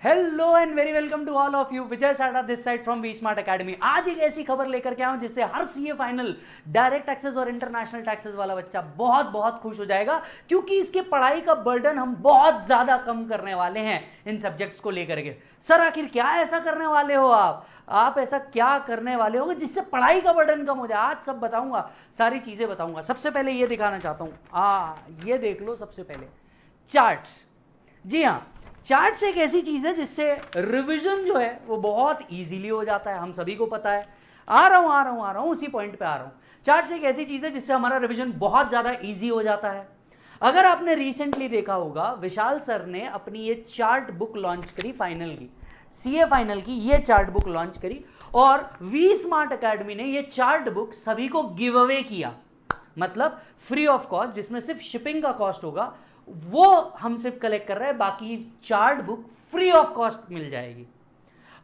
Hello and very welcome to all of you. Vijay Sada this side from V Smart Academy. आज एक ऐसी खबर लेकर के आऊं जिससे हर सीए फाइनल, डायरेक्ट टैक्सेस और इंटरनेशनल टैक्सेस वाला बच्चा बहुत बहुत खुश हो जाएगा, क्योंकि इसके पढ़ाई का बर्डन हम बहुत ज्यादा कम करने वाले हैं इन सब्जेक्ट्स को लेकर के। सर आखिर क्या ऐसा करने वाले हो आप ऐसा क्या करने वाले हो जिससे पढ़ाई का बर्डन कम हो जाए? आज सब बताऊंगा, सारी चीजें बताऊंगा। सबसे पहले ये दिखाना चाहता हूं, ये देख लो। सबसे पहले चार्ट्स। जी हाँ, चार्ट्स एक ऐसी चीज है जिससे रिवीजन जो है वो बहुत इजीली हो जाता है, हम सभी को पता है। आ रहा हूं उसी पॉइंट पे आ रहा हूं। चार्ट्स एक ऐसी चीज है जिससे हमारा रिवीजन बहुत ज्यादा इजी हो जाता है। अगर आपने रिसेंटली देखा होगा, विशाल सर ने अपनी ये चार्ट बुक लॉन्च करी, फाइनल की, सीए फाइनल की ये चार्ट बुक लॉन्च करी, और वी स्मार्ट अकेडमी ने ये चार्ट बुक सभी को गिव अवे किया, मतलब फ्री ऑफ कॉस्ट, जिसमें सिर्फ शिपिंग का कॉस्ट होगा वो हम सिर्फ कलेक्ट कर रहे हैं, बाकी chart book free of cost मिल जाएगी।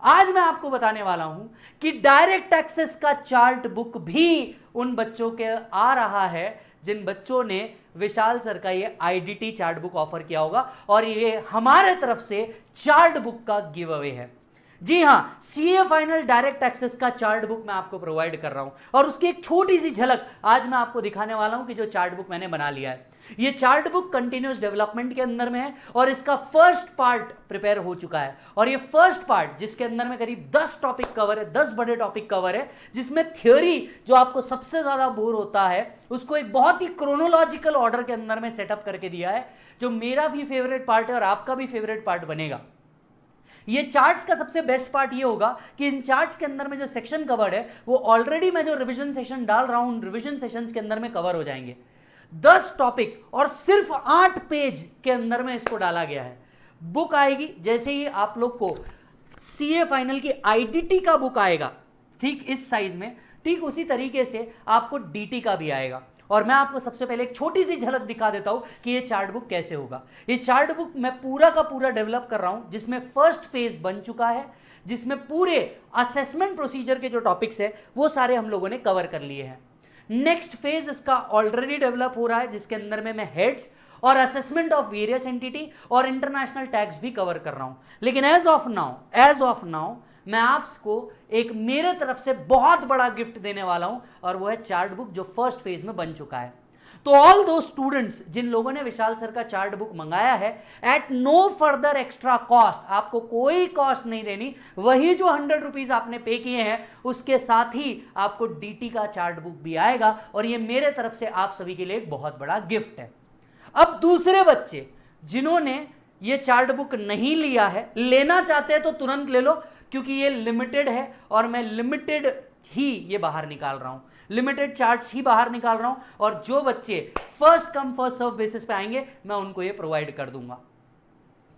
आज मैं आपको बताने वाला हूं कि डायरेक्ट टैक्सेस का चार्ट बुक भी उन बच्चों के आ रहा है जिन बच्चों ने विशाल सर का ये आईडीटी चार्ट बुक ऑफर किया होगा, और ये हमारे तरफ से चार्ट बुक का गिव अवे है। जी हां, सीए फाइनल डायरेक्ट टैक्सेस का चार्ट बुक मैं आपको प्रोवाइड कर रहा हूं, और उसकी एक छोटी सी झलक आज मैं आपको दिखाने वाला हूं कि जो चार्ट बुक मैंने बना लिया है। ये चार्ट बुक कंटिन्यूअस डेवलपमेंट के अंदर में है, और इसका फर्स्ट पार्ट प्रिपेयर हो चुका है। और ये फर्स्ट पार्ट, जिसके अंदर में करीब 10 टॉपिक कवर है, 10 बड़े टॉपिक कवर है, जिसमें थ्योरी जो आपको सबसे ज्यादा बोर होता है उसको एक बहुत ही क्रोनोलॉजिकल ऑर्डर के अंदर में सेटअप करके दिया है, जो मेरा भी फेवरेट पार्ट है और आपका भी फेवरेट पार्ट बनेगा। ये चार्ट्स का सबसे बेस्ट पार्ट ये होगा कि इन चार्ट्स के अंदर में जो सेक्शन कवर्ड है वो ऑलरेडी मैं जो रिवीजन सेशन डाल रहा हूं, रिवीजन सेशंस के अंदर में कवर हो जाएंगे। 10 टॉपिक और सिर्फ 8 पेज के अंदर में इसको डाला गया है। बुक आएगी जैसे ही आप लोग को सीए फाइनल की आईडीटी का बुक आएगा, ठीक इस साइज में, ठीक उसी तरीके से आपको डीटी का भी आएगा। और मैं आपको सबसे पहले एक छोटी सी झलक दिखा देता हूं कि ये चार्ट बुक कैसे होगा। ये चार्ट बुक मैं पूरा का पूरा डेवलप कर रहा हूं, जिसमें फर्स्ट फेज बन चुका है, जिसमें पूरे असेसमेंट प्रोसीजर के जो टॉपिक्स है वो सारे हम लोगों ने कवर कर लिए हैं। नेक्स्ट फेज इसका ऑलरेडी डेवलप हो रहा है, जिसके अंदर में मैं हेड्स और असेसमेंट ऑफ वेरियस एंटिटी और इंटरनेशनल टैक्स भी कवर कर रहा हूं। लेकिन एज ऑफ नाउ मैं आपको एक मेरे तरफ से बहुत बड़ा गिफ्ट देने वाला हूं, और वो है चार्ट बुक जो फर्स्ट फेज में बन चुका है। तो ऑल दो स्टूडेंट्स जिन लोगों ने विशाल सर का चार्ट बुक मंगाया है, at no further extra cost, आपको कोई कॉस्ट नहीं देनी, वही जो 100 रुपीज आपने पे किए हैं उसके साथ ही आपको डीटी का चार्ट बुक भी आएगा, और ये मेरे तरफ से आप सभी के लिए एक बहुत बड़ा गिफ्ट है। अब दूसरे बच्चे जिन्होंने ये चार्ट बुक नहीं लिया है, लेना चाहते हैं तो तुरंत ले लो, क्योंकि ये लिमिटेड है और मैं लिमिटेड ही ये बाहर निकाल रहा हूं, लिमिटेड चार्ट्स ही बाहर निकाल रहा हूं, और जो बच्चे first come first serve basis पे आएंगे मैं उनको ये प्रोवाइड कर दूंगा।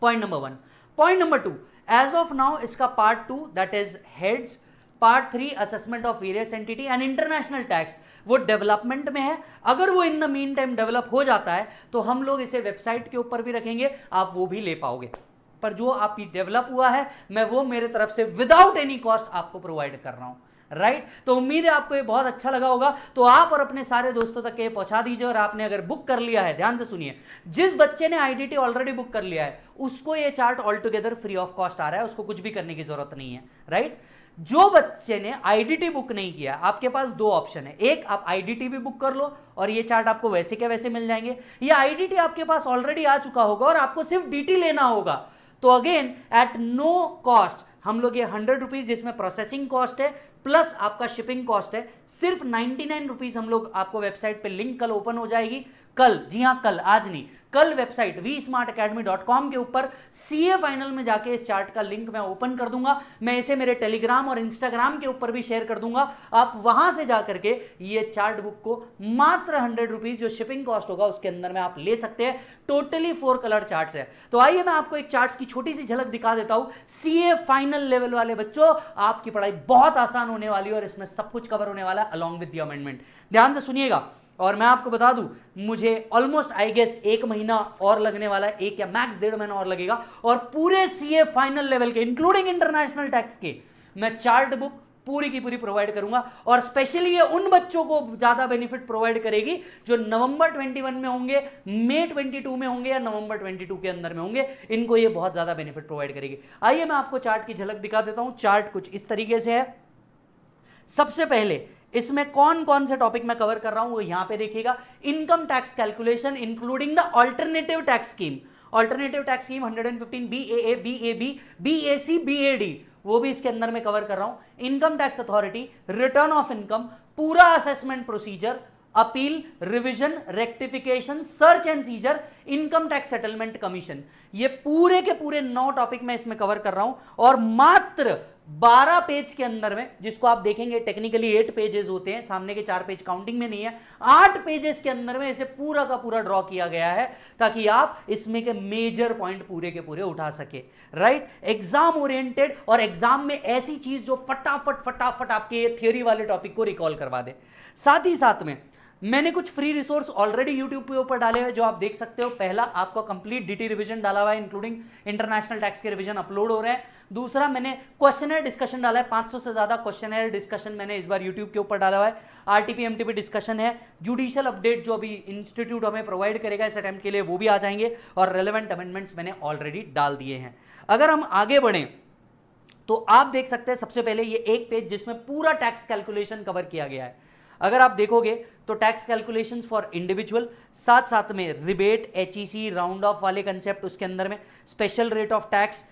Point number 1। Point number 2, as of now इसका part 2 that is heads, part 3 assessment of various entity and international tax, वो डेवलपमेंट में है। अगर वो in the meantime develop हो जाता है तो हम लोग इसे वेबसाइट के ऊपर भी रखेंगे, आप वो भी ले पाओगे। पर जो आप डेवलप हुआ है मैं वो मेरे तरफ से विदाउट एनी कॉस्ट आपको प्रोवाइड कर रहा हूं, राइट? तो उम्मीद है आपको ये बहुत अच्छा लगा होगा। तो आप और अपने सारे दोस्तों तक ये पहुंचा दीजिए। और आपने अगर बुक कर लिया है, ध्यान से सुनिए, जिस बच्चे ने आईडीटी ऑलरेडी बुक कर लिया है उसको ये chart all together free of cost आ रहा है, उसको कुछ भी करने की जरूरत नहीं है, राइट? जो बच्चे ने आईडीटी बुक नहीं किया, आपके पास 2 ऑप्शन है। एक, आप आईडीटी भी बुक कर लो और ये चार्ट आपको वैसे के वैसे मिल जाएंगे, या आईडीटी आपके पास ऑलरेडी आ चुका होगा और आपको सिर्फ डीटी लेना होगा, तो अगेन एट नो कॉस्ट हम लोग ये 100 रुपीज, जिसमें प्रोसेसिंग कॉस्ट है प्लस आपका शिपिंग कॉस्ट है, सिर्फ 99 रुपीज हम लोग आपको वेबसाइट पे लिंक कल ओपन हो जाएगी। कल, जी हां कल, आज नहीं, कल वेबसाइट vsmartacademy.com के ऊपर सीए फाइनल में जाके इस चार्ट का लिंक मैं ओपन कर दूंगा। मैं इसे मेरे टेलीग्राम और इंस्टाग्राम के ऊपर भी शेयर कर दूंगा। आप वहां से जाकर के ये चार्ट बुक को मात्र 100 रुपीज जो शिपिंग कॉस्ट होगा उसके अंदर में आप ले सकते हैं। टोटली 4 कलर चार्ट्स है। तो आइए मैं आपको एक चार्ट्स की छोटी सी झलक दिखा देता हूं। सीए फाइनल लेवल वाले बच्चों, आपकी पढ़ाई बहुत आसान होने वाली है और इसमें सब कुछ कवर होने वाला है अलॉन्ग विद द अमेंडमेंट। ध्यान से सुनिएगा। और मैं आपको बता दूं, मुझे ऑलमोस्ट आई गेस 1 महीना और लगने वाला है, 1 या मैक्स 1.5 महीना और लगेगा, और पूरे सीए फाइनल लेवल के इंक्लूडिंग इंटरनेशनल टैक्स के मैं चार्ट बुक पूरी की पूरी प्रोवाइड करूंगा, और स्पेशली ये उन बच्चों को ज्यादा बेनिफिट प्रोवाइड करेगी जो नवंबर 21 में होंगे, मई 22 में होंगे या नवंबर 22 के अंदर में होंगे, इनको ये बहुत ज्यादा बेनिफिट प्रोवाइड करेगी। आइए मैं आपको चार्ट की झलक दिखा देता हूं। चार्ट कुछ इस तरीके से है। सबसे पहले इसमें कौन कौन से टॉपिक मैं कवर कर रहा हूं वो यहां पे देखिएगा। Income tax calculation including the alternative tax scheme. Alternative tax scheme 115 BAA, BAB, BAC, BAD, वो भी इसके अंदर में कवर कर रहा हूं। Income tax authority, return of income, पूरा assessment procedure, appeal, revision, rectification, search and seizure, income tax settlement commission, ये पूरे के पूरे 9 टॉपिक मैं इसमें कवर कर रहा हूं, और मात्र 12 पेज के अंदर में, जिसको आप देखेंगे टेक्निकली 8 पेजेस होते हैं, सामने के 4 पेज काउंटिंग में नहीं है, 8 पेजेस के अंदर में इसे पूरा का पूरा ड्रॉ किया गया है ताकि आप इसमें के मेजर पॉइंट पूरे के पूरे उठा सके। राइट, एग्जाम ओरिएंटेड, और एग्जाम में ऐसी चीज जो फटाफट फटाफट आपके थियोरी वाले टॉपिक को रिकॉल करवा दे। साथ ही साथ में मैंने कुछ फ्री रिसोर्स ऑलरेडी यूट्यूब के ऊपर डाले हुए जो आप देख सकते हो। पहला, आपका कंप्लीट डीटी रिवीजन डाला हुआ है, इंक्लूडिंग इंटरनेशनल टैक्स के रिवीजन अपलोड हो रहे हैं। दूसरा, मैंने क्वेश्चनर डिस्कशन डाला है, 500 से ज्यादा क्वेश्चनर डिस्कशन मैंने इस बार यूट्यूब के ऊपर डाला हुआ है। आरटीपी एमटीपी डिस्कशन है, जुडिशियल अपडेट जो अभी इंस्टीट्यूट हमें प्रोवाइड करेगा इस अटेम्प्ट के लिए, वो भी आ जाएंगे, और रेलेवेंट अमेंडमेंट्स मैंने ऑलरेडी डाल दिए हैं। अगर हम आगे बढ़ें तो आप देख सकते हैं सबसे पहले ये एक पेज जिसमें पूरा टैक्स कैलकुलेशन कवर किया गया है। अगर आप देखोगे तो टैक्स कैलकुलेशंस फॉर इंडिविजुअल, साथ साथ में रिबेट, एचईसी, राउंड ऑफ वाले कंसेप्ट उसके अंदर में, special rate of tax,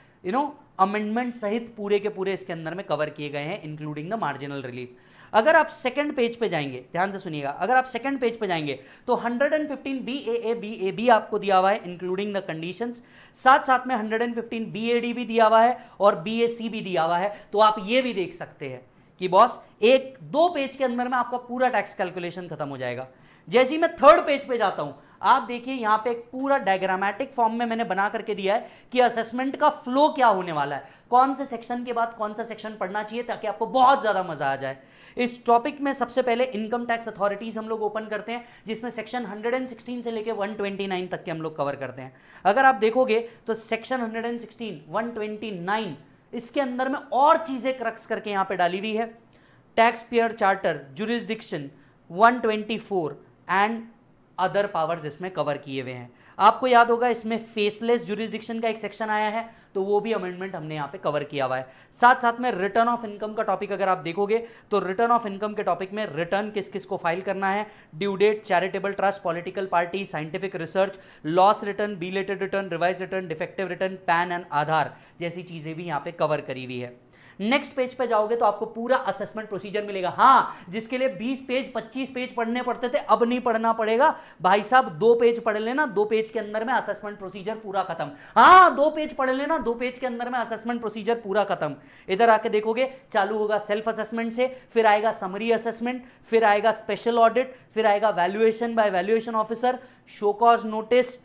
amendment सहित पूरे के पूरे इसके अंदर में कवर किए गए हैं, इंक्लूडिंग द मार्जिनल रिलीफ। अगर आप सेकंड पेज पे जाएंगे, ध्यान से सुनिएगा, अगर आप सेकंड पेज पे जाएंगे तो 115 BAA, BAB आपको दिया हुआ है, इंक्लूडिंग द कंडीशंस, साथ साथ में 115 BAD भी दिया हुआ है और BAC भी दिया हुआ है। तो आप ये भी देख सकते हैं कि बॉस 1-2 पेज के अंदर में आपका पूरा टैक्स कैलकुलेशन खत्म हो जाएगा। जैसे ही मैं थर्ड पेज पे जाता हूं, आप देखिए यहां पे एक पूरा डायग्रामेटिक फॉर्म में मैंने बना करके दिया है कि असेसमेंट का फ्लो क्या होने वाला है, कौन से सेक्शन के बाद कौन सा सेक्शन पढ़ना चाहिए, ताकि आपको बहुत ज्यादा मजा आ जाए। इस टॉपिक में सबसे पहले इनकम टैक्स अथॉरिटीज हम लोग ओपन करते हैं, जिसमें सेक्शन 116 से लेके 129 तक के हम लोग कवर करते हैं। अगर आप देखोगे तो सेक्शन 116, 129 इसके अंदर में और चीजें क्रक्स करके यहां पे डाली हुई है। Tax payer charter, jurisdiction, 124 and other powers इसमें कवर किए हुए हैं। आपको याद होगा इसमें फेसलेस जुरिस्डिक्शन का एक सेक्शन आया है, तो वो भी अमेंडमेंट हमने यहां पे कवर किया हुआ है। साथ साथ में रिटर्न ऑफ इनकम का टॉपिक अगर आप देखोगे तो रिटर्न ऑफ इनकम के टॉपिक में रिटर्न किस किस को फाइल करना है, due date, charitable trust, political party, scientific research, loss return, belated return, revise return, defective return, PAN and Aadhaar जैसी चीजें भी यहां पे कवर करी हुई है। नेक्स्ट पेज पे जाओगे तो आपको पूरा असेसमेंट प्रोसीजर मिलेगा। हां, जिसके लिए 20 पेज 25 पेज पढ़ने पड़ते थे, अब नहीं पढ़ना पड़ेगा भाई साहब, 2 पेज पढ़ लेना, 2 पेज के अंदर में असेसमेंट प्रोसीजर पूरा खत्म। हां, 2 पेज पढ़ लेना, 2 पेज के अंदर में असेसमेंट प्रोसीजर पूरा खत्म। इधर आके देखोगे चालू होगा सेल्फ असेसमेंट से, फिर आएगा समरी असेसमेंट, फिर आएगा स्पेशल ऑडिट, फिर आएगा valuation by valuation officer, show cause notice,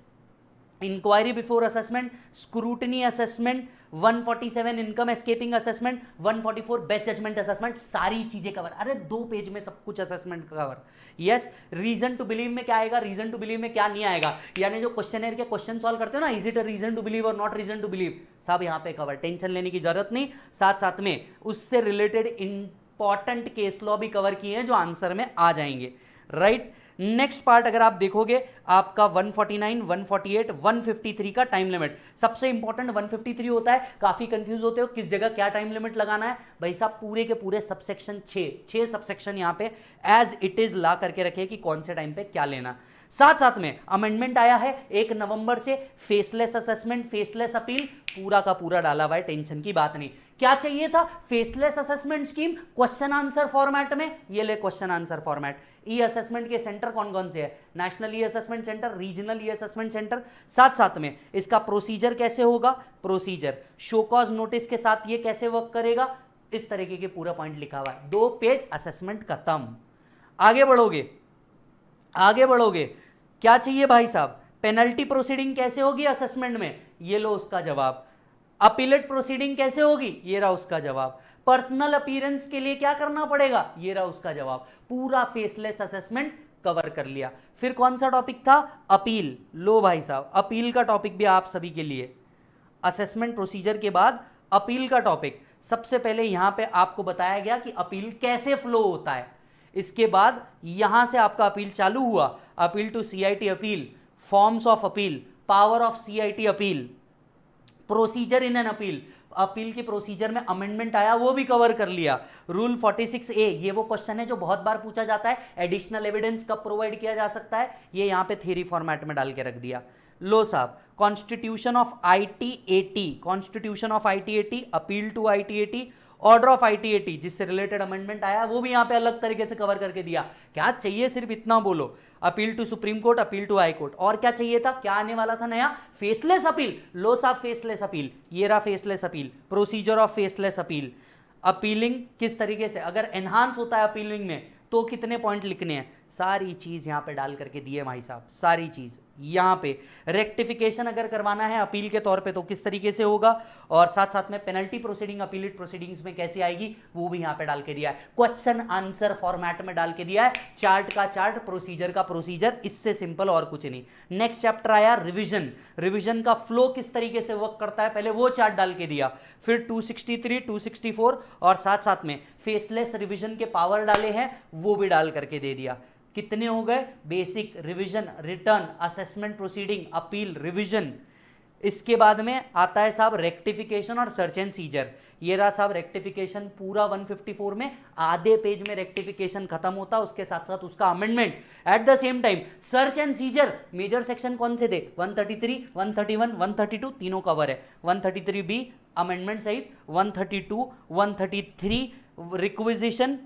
inquiry before assessment, scrutiny assessment, 147 income escaping assessment, 144 best judgment assessment, सारी चीजें कवर। अरे 2 पेज में सब कुछ assessment cover. Yes, reason to believe में क्या आएगा, रीजन टू बिलीव में क्या नहीं आएगा, यानी जो क्वेश्चनर के क्वेश्चन सॉल्व करते हो ना, is it a reason to believe और नॉट रीजन टू बिलीव, सब यहां पे कवर, टेंशन लेने की जरूरत नहीं। साथ साथ में उससे रिलेटेड इंपॉर्टेंट केस लॉ भी कवर किए हैं जो आंसर में आ जाएंगे। राइट, नेक्स्ट पार्ट अगर आप देखोगे आपका 149, 148, 153 का टाइम लिमिट। सबसे इंपॉर्टेंट 153 होता है, काफी कंफ्यूज होते हो किस जगह क्या टाइम लिमिट लगाना है। भाई साहब पूरे के पूरे सबसेक्शन 6 सबसेक्शन यहां पे एज इट इज ला करके रखे कि कौन से टाइम पे क्या लेना। साथ साथ में अमेंडमेंट आया है 1 नवंबर से, फेसलेस असेसमेंट, फेसलेस अपील, पूरा का पूरा डाला हुआ है, टेंशन की बात नहीं। क्या चाहिए था, faceless assessment scheme question answer format में, ये ले क्वेश्चन आंसर फॉर्मेट। ई असेसमेंट के सेंटर कौन कौन से है, national e assessment centre, regional ई असेसमेंट सेंटर। साथ साथ में इसका प्रोसीजर कैसे होगा, प्रोसीजर, शो कॉज नोटिस के साथ ये कैसे वर्क करेगा, इस तरीके के पूरा पॉइंट लिखा हुआ है। 2 पेज असेसमेंट खत्म। आगे बढ़ोगे, आगे बढ़ोगे, क्या चाहिए भाई साहब, पेनल्टी प्रोसीडिंग कैसे होगी असेसमेंट में, ये लो उसका जवाब। अपीलेट प्रोसीडिंग कैसे होगी, ये रहा उसका जवाब। पर्सनल अपीयरेंस के लिए क्या करना पड़ेगा, ये रहा उसका जवाब। पूरा फेसलेस असेसमेंट कवर कर लिया। फिर कौन सा टॉपिक था, अपील, लो भाई साहब अपील का टॉपिक भी आप सभी के लिए, असेसमेंट प्रोसीजर के बाद अपील का टॉपिक। सबसे पहले यहां पे आपको बताया गया कि अपील कैसे फ्लो होता है, इसके बाद यहां से आपका अपील चालू हुआ, appeal to CIT appeal, forms of appeal, power of CIT appeal, procedure in an appeal, appeal के प्रोसीजर में अमेंडमेंट आया वो भी कवर कर लिया, रूल 46A, ये वो क्वेश्चन है जो बहुत बार पूछा जाता है, एडिशनल एविडेंस कब प्रोवाइड किया जा सकता है, ये यहां पे थ्योरी फॉर्मेट में डाल के रख दिया। लो साहब, constitution of ITAT, constitution of ITAT, appeal to ITAT, order of ITAT, जिससे रिलेटेड अमेंडमेंट आया वो भी यहां पे अलग तरीके से कवर करके दिया। क्या चाहिए, सिर्फ इतना बोलो, appeal to supreme court, appeal to high court, और क्या चाहिए था, क्या आने वाला था नया, फेसलेस अपील। लो साहब, फेसलेस अपील, ये रहा faceless appeal, procedure of faceless appeal, appealing किस तरीके से, अगर एनहांस होता है अपीलिंग में तो कितने पॉइंट लिखने हैं, सारी चीज यहां पे डाल करके दी है भाई साहब, सारी चीज यहां पे। रेक्टिफिकेशन अगर करवाना है अपील के तौर पे तो किस तरीके से होगा, और साथ साथ में पेनल्टी प्रोसीडिंग अपीलेट प्रोसीडिंग्स में कैसे आएगी वो भी यहां पे डाल के दिया है, क्वेश्चन आंसर फॉर्मेट में डाल के दिया है, चार्ट का चार्ट, प्रोसीजर का प्रोसीजर, इससे सिंपल और कुछ नहीं। नेक्स्ट चैप्टर आया रिविजन, रिविजन का फ्लो किस तरीके से वर्क करता है, पहले वो चार्ट डाल के दिया, फिर 263, 264 और साथ साथ में फेसलेस रिविजन के पावर डाले हैं वो भी डाल करके दे दिया। कितने हो गए, basic, revision, return, assessment proceeding, appeal, revision. इसके बाद में आता है साहब रेक्टिफिकेशन और सर्च एंड सीजर। ये रहा साहब रेक्टिफिकेशन, पूरा 154 में आधे पेज में रेक्टिफिकेशन खत्म होता, उसके साथ साथ उसका amendment. At the same time search and seizure, major section कौन से थे, 133, 131, 132 तीनों कवर है, 133B अमेंडमेंट सहित, 132, 133 रिक्विजिशन,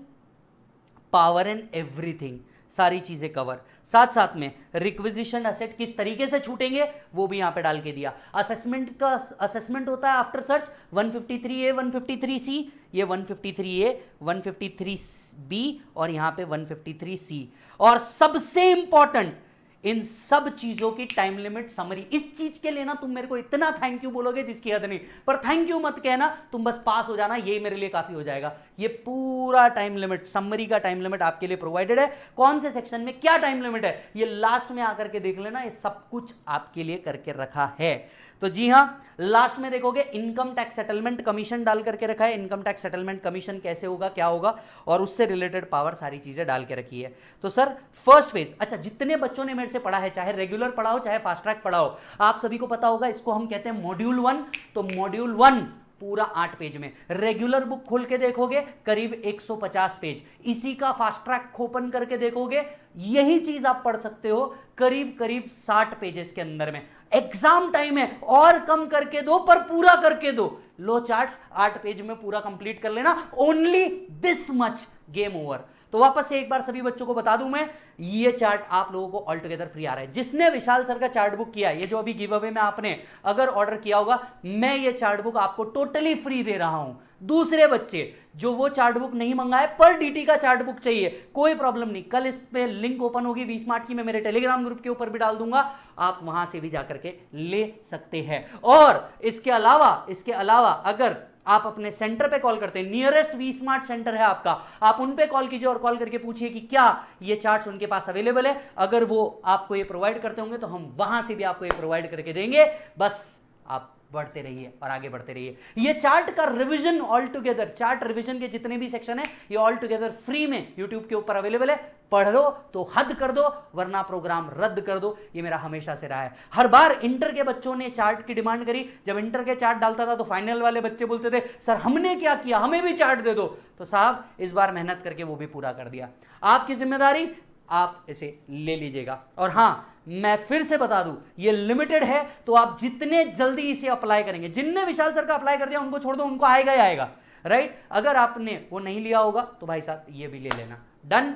पावर एंड एवरीथिंग, सारी चीजें कवर। साथ साथ में रिक्विजिशन एसेट किस तरीके से छूटेंगे वो भी यहां पे डाल के दिया। असेसमेंट का असेसमेंट होता है आफ्टर सर्च 153A 153C, ये 153A 153B और यहां पे 153C। और सबसे इंपॉर्टेंट, इन सब चीजों की टाइम लिमिट समरी। इस चीज के लिए ना तुम मेरे को इतना थैंक यू बोलोगे जिसकी हद नहीं, पर थैंक यू मत कहना, तुम बस पास हो जाना, ये मेरे लिए काफी हो जाएगा। ये पूरा टाइम लिमिट, समरी का टाइम लिमिट आपके लिए प्रोवाइडेड है, कौन से सेक्शन में क्या टाइम लिमिट है ये लास्ट में आकर के देख लेना, ये सब कुछ आपके लिए करके रखा है। तो जी हां, लास्ट में देखोगे इनकम टैक्स सेटलमेंट कमीशन डाल करके रखा है, इनकम टैक्स सेटलमेंट कमीशन कैसे होगा, क्या होगा, और उससे रिलेटेड पावर, सारी चीजें डाल के रखी है। तो सर फर्स्ट फेज, अच्छा जितने बच्चों ने मेरे से पढ़ा है, चाहे रेगुलर पढ़ाओ चाहे फास्ट ट्रैक पढ़ाओ, आप सभी को पता होगा इसको हम कहते हैं मॉड्यूल 1। तो मॉड्यूल 1 पूरा 8 पेज में, रेगुलर बुक खोल के देखोगे करीब 150 पेज, इसी का फास्ट ट्रैक ओपन करके देखोगे यही चीज आप पढ़ सकते हो करीब करीब 60 पेजेस के अंदर में। एग्जाम टाइम है और कम करके दो पर पूरा करके दो। लो चार्ट्स 8 पेज में पूरा कंप्लीट कर लेना, only this much, game over. तो वापस से एक बार सभी बच्चों को बता दूं मैं, ये चार्ट आप लोगों को ऑल टुगेदर फ्री आ रहा है। जिसने विशाल सर का चार्ट बुक किया, ये जो अभी गिव अवे में आपने अगर ऑर्डर किया होगा, मैं ये चार्ट बुक आपको टोटली फ्री दे रहा हूं। दूसरे बच्चे जो वो चार्ट बुक नहीं मंगाए पर डीटी का चार्ट बुक चाहिए, कोई प्रॉब्लम नहीं, कल इस पे लिंक ओपन होगी वी स्मार्ट की, मैं मेरे टेलीग्राम ग्रुप के ऊपर भी डाल दूंगा, आप वहां से भी जाकर के ले सकते हैं। और इसके अलावा अगर आप अपने सेंटर पे कॉल करते हैं, नियरेस्ट वी स्मार्ट सेंटर है आपका, आप उन पे कॉल कीजिए और कॉल करके पूछिए कि क्या ये चार्ट्स उनके पास अवेलेबल है। अगर वो आपको ये प्रोवाइड करते होंगे तो हम वहां से भी आपको ये प्रोवाइड करके देंगे। बस आप बढ़ते रहिए और आगे बढ़ते रहिए। ये चार्ट का revision all together, chart revision के जितने भी सेक्शन है ये ऑल टुगेदर फ्री में यूट्यूब के ऊपर अवेलेबल है। पढ़ लो तो हद कर दो, वरना प्रोग्राम रद्द कर दो। ये मेरा हमेशा से रहा है। हर बार इंटर के बच्चों ने चार्ट की डिमांड करी, जब इंटर के चार्ट डालता था तो फाइनल वाले बच्चे बोलते थे सर हमने क्या किया, हमें भी चार्ट दे दो। तो साहब इस बार मेहनत करके वो भी पूरा कर दिया। आपकी जिम्मेदारी, आप इसे ले लीजिएगा। और हां, मैं फिर से बता दूं, ये लिमिटेड है, तो आप जितने जल्दी इसे अप्लाई करेंगे, जिनने विशाल सर का अप्लाई कर दिया उनको छोड़ दो, उनको आएगा ही आएगा, राइट। अगर आपने वो नहीं लिया होगा तो भाई साहब ये भी ले लेना। Done.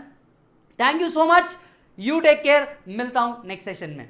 Thank you so much, you take care, मिलता हूं नेक्स्ट सेशन में।